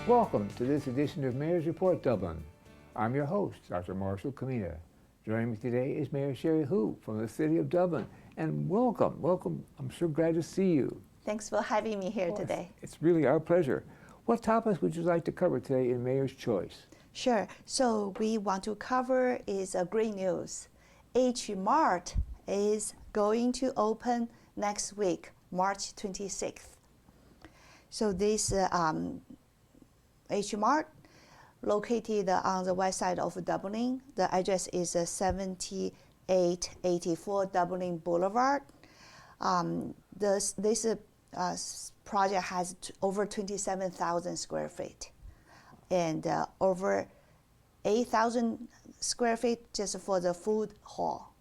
Welcome to this edition of Mayor's Report Dublin. I'm your host, Dr. Marshall Kamina. Joining me today is Mayor Sherry Hu from the City of Dublin. And welcome. I'm so glad to see you. Thanks for having me here today. It's really our pleasure. What topics would you like to cover today in Mayor's Choice? Sure. So we want to cover is great news. H Mart is going to open next week, March 26th. So this H Mart located on the west side of Dublin. The address is 7884 Dublin Boulevard. This project has over 27,000 square feet and over 8,000 square feet just for the food hall.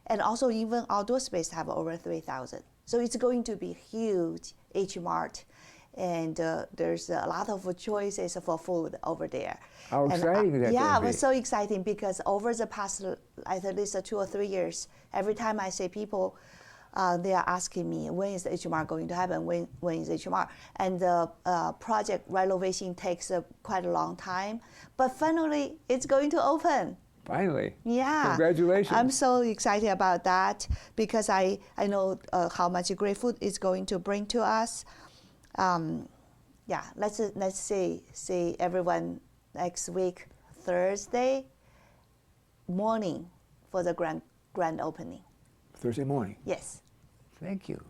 And also even outdoor space have over 3,000. So it's going to be huge, H Mart. And there's a lot of choices for food over there. How exciting is that? Yeah, it was so exciting because over the past at least 2 or 3 years, every time I see people, they are asking me, when is the H Mart going to happen? When is H Mart? And the project renovation takes quite a long time. But finally, it's going to open. Finally. Yeah. Congratulations. I'm so excited about that because I know how much great food it's going to bring to us. Yeah, let's see everyone next week, Thursday morning for the grand opening. Thursday morning? Yes. Thank you.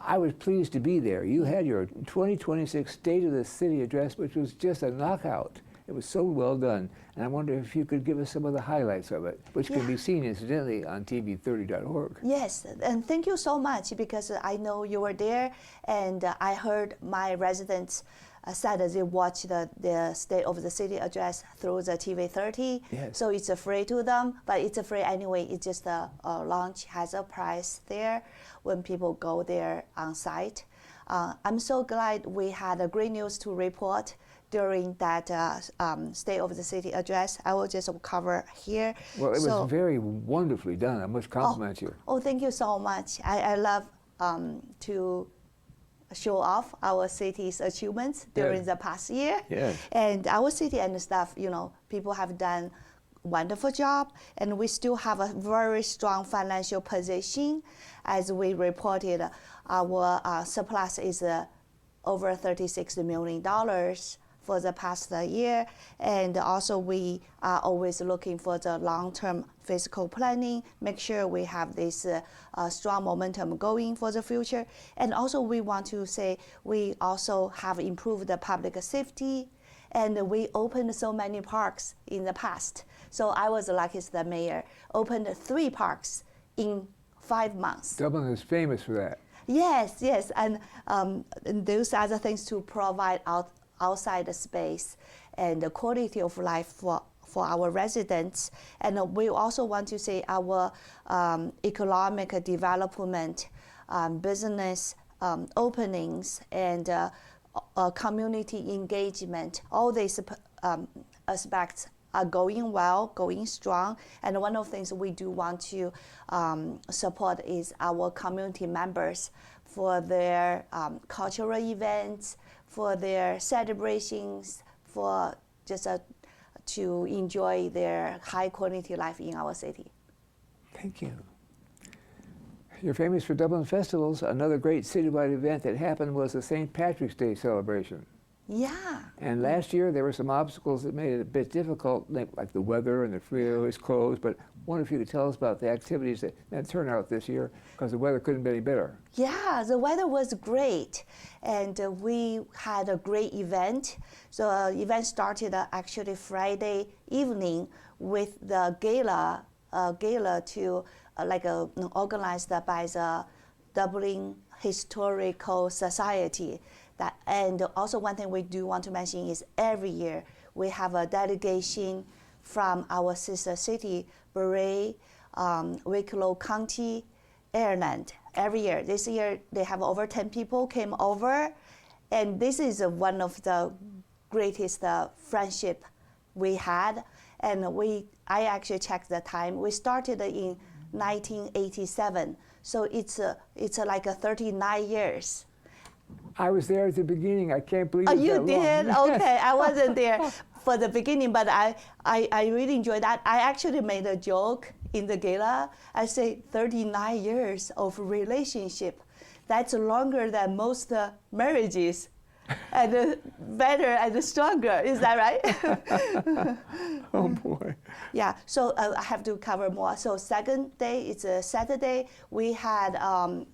I was pleased to be there. You had your 2026 State of the City address, which was just a knockout. It was so well done. And I wonder if you could give us some of the highlights of it, which can be seen, incidentally, on tv30.org. Yes, and thank you so much because I know you were there, and I heard my residents said that they watch the State of the City address through the TV30. Yes. So it's free to them, but it's free anyway. It's just launch has a price there when people go there on site. I'm so glad we had a great news to report during that State of the City address. I will just cover here. Well, it was very wonderfully done. I must compliment you. Oh, thank you so much. I love to show off our city's achievements during the past year. Yes. And our city and the staff, people have done wonderful job, and we still have a very strong financial position. As we reported, our surplus is over $36 million for the past year, and also we are always looking for the long-term fiscal planning, make sure we have this strong momentum going for the future. And also we want to say we also have improved the public safety, and we opened so many parks in the past. So I was the luckiest mayor, opened 3 parks in 5 months. Dublin is famous for that. Yes, and those other things to provide outside space and the quality of life for our residents. And we also want to say our economic development, business openings, and community engagement, all these aspects are going well, going strong. And one of the things we do want to support is our community members for their cultural events, for their celebrations, for just to enjoy their high quality life in our city. Thank you. You're famous for Dublin festivals. Another great citywide event that happened was the St. Patrick's Day celebration. Yeah. And last year there were some obstacles that made it a bit difficult, like the weather and the freeway was closed. But I wonder if you could tell us about the activities that turned out this year, because the weather couldn't be any better. Yeah, the weather was great, and we had a great event. So event started actually Friday evening with the gala to organized by the Dublin Historical Society. And also one thing we do want to mention is every year we have a delegation from our sister city, Bray, Wicklow County, Ireland. Every year. This year they have over 10 people came over, and this is one of the greatest friendship we had. And I actually checked the time. We started in 1987, so it's like 39 years. I was there at the beginning. I can't believe Oh, it's you that did? long. Okay, I wasn't there for the beginning, but I really enjoyed that. I actually made a joke in the gala. I say 39 years of relationship. That's longer than most marriages, and better and stronger. Is that right? Oh boy. Yeah, so I have to cover more. So second day, it's a Saturday, we had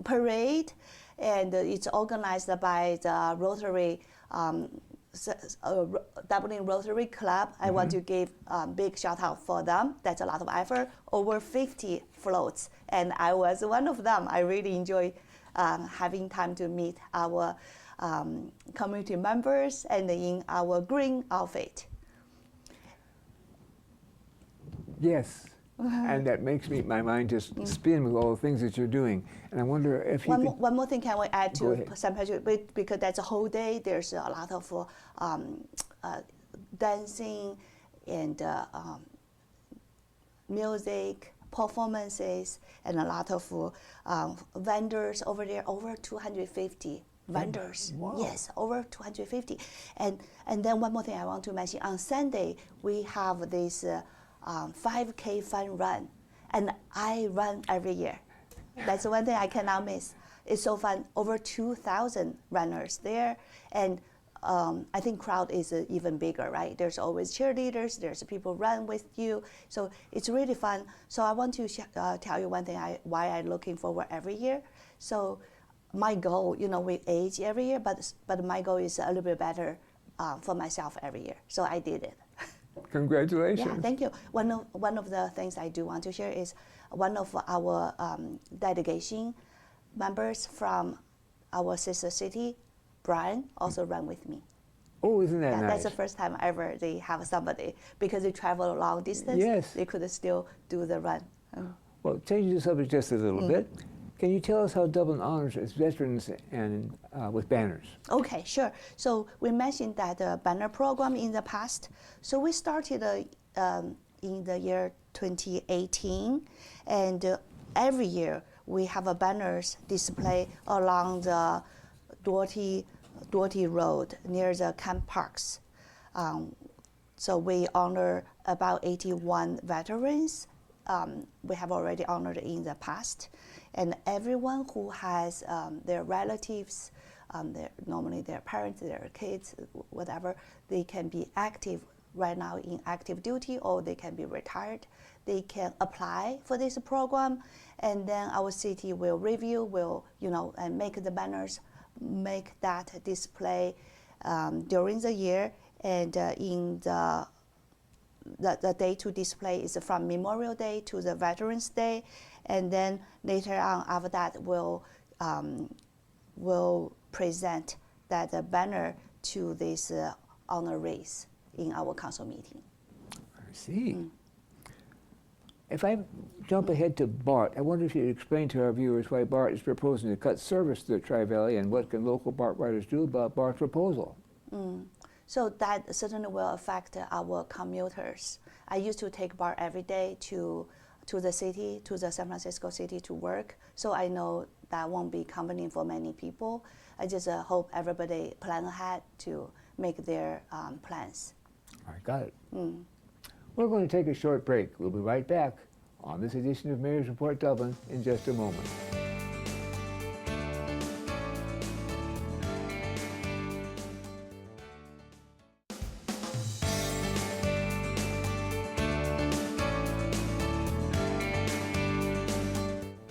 parade, and it's organized by the Rotary, Dublin Rotary Club. I want to give a big shout out for them. That's a lot of effort. Over 50 floats, and I was one of them. I really enjoy having time to meet our community members and in our green outfit. Yes. And that makes my mind just spin with all the things that you're doing. And I wonder if you One more thing can we add Go to ahead. St. Patrick, because that's a whole day. There's a lot of dancing and music, performances, and a lot of vendors over there, over 250 vendors. Wow. Yes, over 250. And then one more thing I want to mention, on Sunday, we have this 5K fun run, and I run every year. That's one thing I cannot miss. It's so fun. Over 2,000 runners there, and I think crowd is even bigger, right? There's always cheerleaders. There's people run with you, so it's really fun. So I want to tell you one thing why I'm looking forward every year. So my goal, we age every year, but my goal is a little bit better for myself every year. So I did it. Congratulations. Yeah, thank you. One of the things I do want to share is one of our delegation members from our sister city, Brian, also ran with me. Oh, isn't that nice? That's the first time ever they have somebody, because they travel a long distance. Yes. They could still do the run. Well, changing the subject just a little bit, can you tell us how Dublin honors its veterans and with banners? Okay, sure. So we mentioned that banner program in the past. So we started in the year 2018, and every year we have a banners display along the Doherty Road near the camp parks. So we honor about 81 veterans. We have already honored in the past. And everyone who has their relatives, normally their parents, their kids, whatever, they can be active right now in active duty, or they can be retired. They can apply for this program, and then our city will review, and make the banners, make that display during the year. And in the day to display is from Memorial Day to the Veterans Day, and then later on after that we'll present that banner to this honorees in our council meeting. I see. If I jump ahead to BART, I wonder if you'd explain to our viewers why BART is proposing to cut service to the Tri-Valley, and what can local BART riders do about BART's proposal? So that certainly will affect our commuters. I used to take BART every day to the city, to the San Francisco city to work. So I know that won't be convenient for many people. I just hope everybody plan ahead to make their plans. I got it. We're going to take a short break. We'll be right back on this edition of Mayor's Report Dublin in just a moment.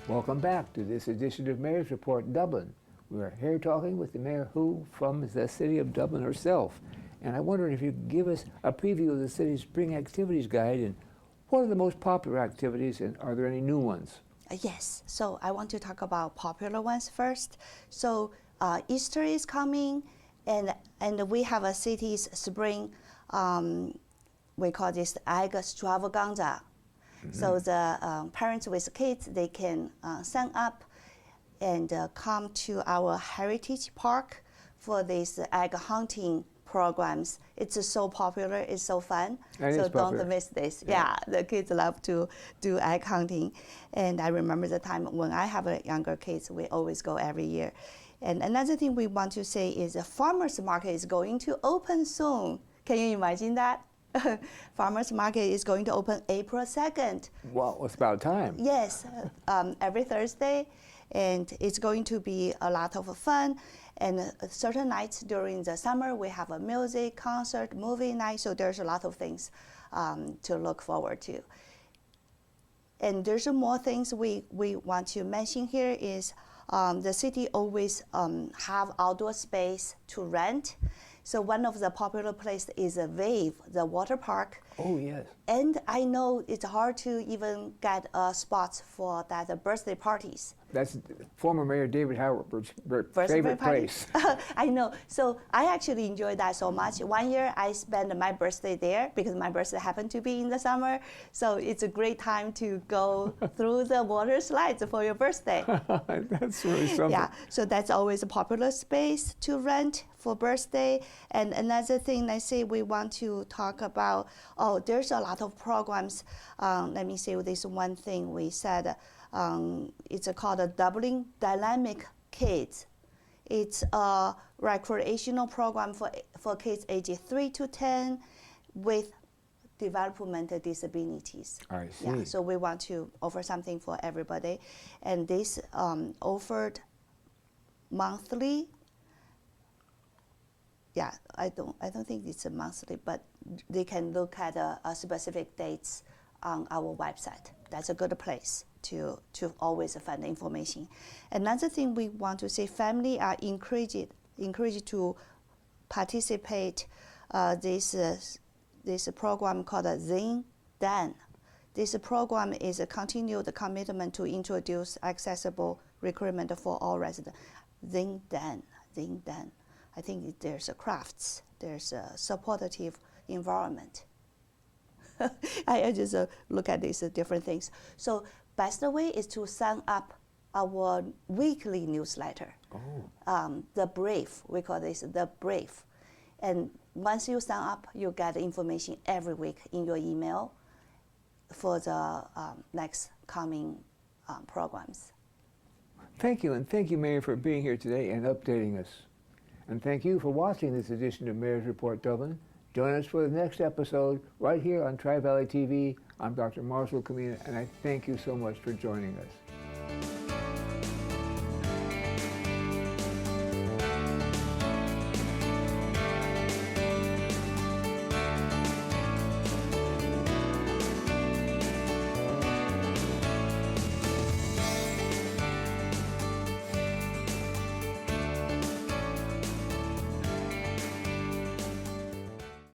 Welcome back to this edition of Mayor's Report Dublin. We're here talking with the mayor from the city of Dublin herself. And I wondered if you could give us a preview of the city's spring activities guide, and what are the most popular activities, and are there any new ones? Yes, so I want to talk about popular ones first. So Easter is coming, and we have a city's spring, we call this egg extravaganza. So the parents with kids, they can sign up and come to our heritage park for this egg hunting programs. It's so popular. It's so fun. It so is popular. don't miss this. Yeah. Yeah, the kids love to do egg hunting, and I remember the time when I have a younger kids. We always go every year. And another thing we want to say is the farmers market is going to open soon. Can you imagine that? Farmers market is going to open April 2nd. Well, it's about time. Yes, every Thursday, and it's going to be a lot of fun. And certain nights during the summer, we have a music, concert, movie night, so there's a lot of things to look forward to. And there's more things we want to mention here is the city always have outdoor space to rent. So one of the popular places is a Wave, the water park. Oh, yes. And I know it's hard to even get spots for that birthday parties. That's former Mayor David Howard's Birthday favorite party. place. I know. So I actually enjoyed that so much. One year I spent my birthday there because my birthday happened to be in the summer. So it's a great time to go through the water slides for your birthday. That's really something. Yeah, so that's always a popular space to rent for birthday. And another thing I say we want to talk about, there's a lot of programs. Let me say this one thing we said. It's called a Dublin Dynamic Kids. It's a recreational program for kids ages 3 to 10 with developmental disabilities. I see. Yeah, so we want to offer something for everybody, and this offered monthly. Yeah, I don't think it's a monthly, but they can look at specific dates on our website. That's a good place to always find the information. Another thing we want to say, family are encouraged to participate this program called Zing Dan. This program is a continued commitment to introduce accessible recruitment for all residents. Zing Dan. I think there's a crafts, there's a supportive environment. I just look at these different things. So best way is to sign up our weekly newsletter. The Brave, we call this the Brave. And once you sign up, you get information every week in your email for the next coming programs. Thank you, and thank you, Mayor, for being here today and updating us. And thank you for watching this edition of Mayor's Report Dublin. Join us for the next episode right here on Tri-Valley TV. I'm Dr. Marshall Kamina, and I thank you so much for joining us.